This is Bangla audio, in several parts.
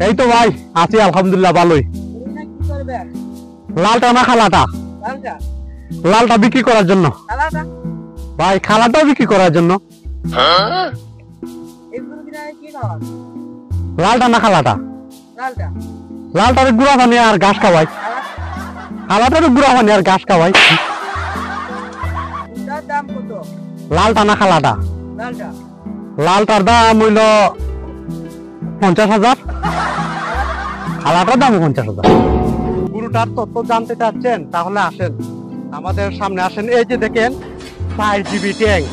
এই তো ভাই আছি আলহামদুলিল্লাহ ভালোই। লালটা না খালাটা? লালটা বিক্রি করার জন্য ভাই, খালাটাও বিক্রি করার জন্য। লালটা না খালাটা? লালটার গুড়া পানি আর ঘাস খাওয়াই, খালাটার গুড়া পানি আর ঘাস খাওয়াই। লালটা না খালাটা? লালটার দাম হইল 50,000, খালাটার দাম 50,000। গরুটার তথ্য জানতে চাচ্ছেন? তাহলে আসেন আমাদের সামনে আসেন। এই যে দেখেন 4GB ট্যাঙ্ক,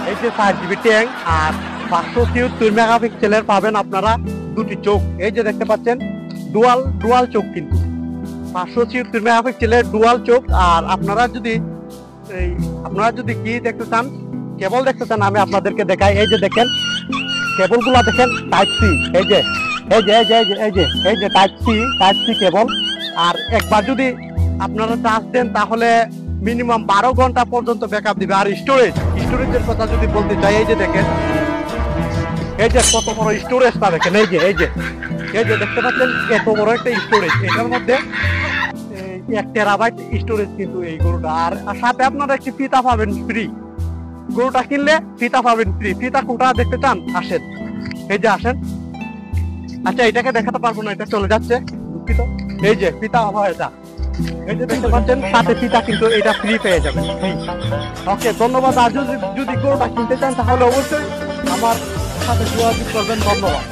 এই যে 4GB ট্যাঙ্ক আর 573 মেগাপিক্সেলের পাবেন আপনারা দুটি চোখ। এই যে দেখতে পাচ্ছেন ডুয়াল চোখ, কিন্তু 573 মেগাপিক্সেলের ডুয়াল চোখ। আর আপনারা যদি কি দেখতে চান, কেবল দেখতে চান, আমি আপনাদেরকে দেখাই। এই যে দেখেন কেবল গুলা দেখেন, টাইপ সি, এই যে টাইপ সি কেবল। আর একবার যদি আপনারা চার্জ দেন তাহলে মিনিমাম 12 ঘন্টা পর্যন্ত ব্যাকআপ দিবে। আর স্টোরেজের কথা যদি বলতে চাই, এই যে দেখেন, এই যে কত বড় স্টোরেজটা দেখেন। এই যে দেখতে পাচ্ছেন এত বড় একটা স্টোরেজ, এটার মধ্যে 1 টেরাবাইট স্টোরেজ কিন্তু এই গরুটা। আর সাথে আপনারা একটি ফিতা পাবেন ফ্রি, গরুটা কিনলে ফিতা পাবেন ফ্রি। ফিতা কোনটা দেখতে চান? আসেন, এই যে আসেন। আচ্ছা, এটাকে দেখাতে পারবো না, এটা চলে যাচ্ছে, দুঃখিত। এই যে ফিতা হয় এটা, এই যে দেখতে পাচ্ছেন সাথে ফিতা কিন্তু এটা ফ্রি পেয়ে যাবেন। ওকে, ধন্যবাদ। আর যদি গরুটা কিনতে চান তাহলে অবশ্যই আমার সাথে যোগাযোগ করবেন। ধন্যবাদ।